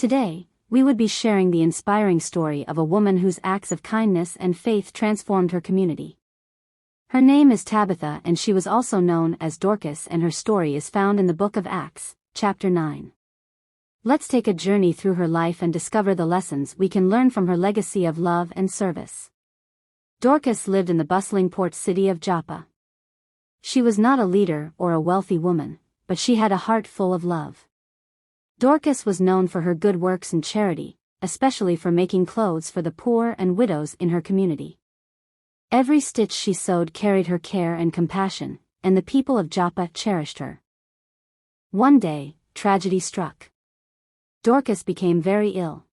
Today, we would be sharing the inspiring story of a woman whose acts of kindness and faith transformed her community. Her name is Tabitha, and she was also known as Dorcas, and her story is found in the book of Acts, chapter 9. Let's take a journey through her life and discover the lessons we can learn from her legacy of love and service. Dorcas lived in the bustling port city of Joppa. She was not a leader or a wealthy woman, but she had a heart full of love. Dorcas was known for her good works and charity, especially for making clothes for the poor and widows in her community. Every stitch she sewed carried her care and compassion, and the people of Joppa cherished her. One day, tragedy struck. Dorcas became very ill.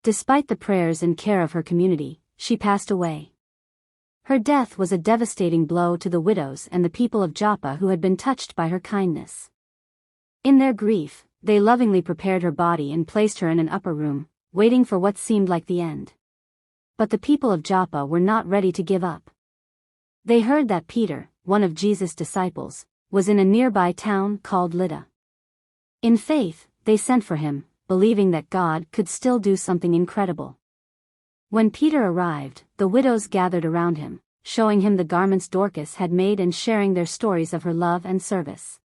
Despite the prayers and care of her community, she passed away. Her death was a devastating blow to the widows and the people of Joppa who had been touched by her kindness. In their grief, they lovingly prepared her body and placed her in an upper room, waiting for what seemed like the end. But the people of Joppa were not ready to give up. They heard that Peter, one of Jesus' disciples, was in a nearby town called Lydda. In faith, they sent for him, believing that God could still do something incredible. When Peter arrived, the widows gathered around him, showing him the garments Dorcas had made and sharing their stories of her love and service.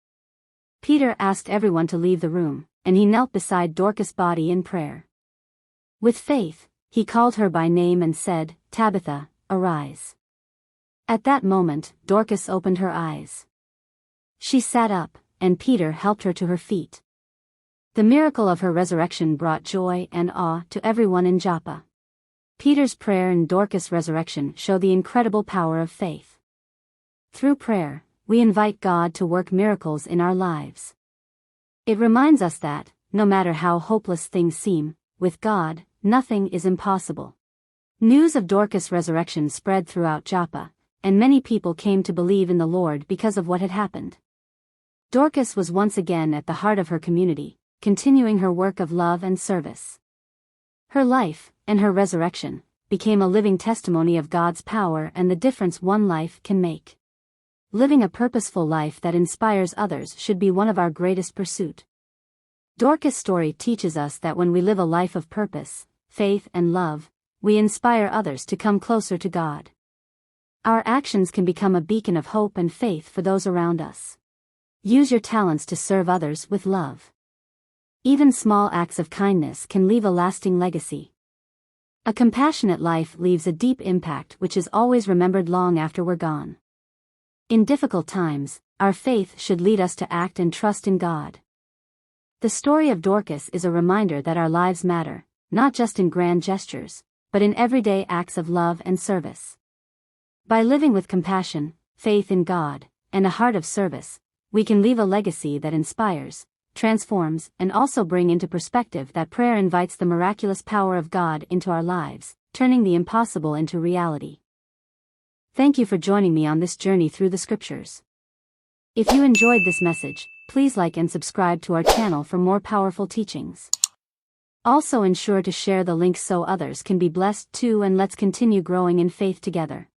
Peter asked everyone to leave the room, and he knelt beside Dorcas' body in prayer. With faith, he called her by name and said, "Tabitha, arise." At that moment, Dorcas opened her eyes. She sat up, and Peter helped her to her feet. The miracle of her resurrection brought joy and awe to everyone in Joppa. Peter's prayer and Dorcas' resurrection show the incredible power of faith. Through prayer, we invite God to work miracles in our lives. It reminds us that, no matter how hopeless things seem, with God, nothing is impossible. News of Dorcas' resurrection spread throughout Joppa, and many people came to believe in the Lord because of what had happened. Dorcas was once again at the heart of her community, continuing her work of love and service. Her life, and her resurrection, became a living testimony of God's power and the difference one life can make. Living a purposeful life that inspires others should be one of our greatest pursuits. Dorcas' story teaches us that when we live a life of purpose, faith and love, we inspire others to come closer to God. Our actions can become a beacon of hope and faith for those around us. Use your talents to serve others with love. Even small acts of kindness can leave a lasting legacy. A compassionate life leaves a deep impact which is always remembered long after we're gone. In difficult times, our faith should lead us to act and trust in God. The story of Dorcas is a reminder that our lives matter, not just in grand gestures, but in everyday acts of love and service. By living with compassion, faith in God, and a heart of service, we can leave a legacy that inspires, transforms, and also bring into perspective that prayer invites the miraculous power of God into our lives, turning the impossible into reality. Thank you for joining me on this journey through the scriptures. If you enjoyed this message, please like and subscribe to our channel for more powerful teachings. Also ensure to share the link so others can be blessed too, and let's continue growing in faith together.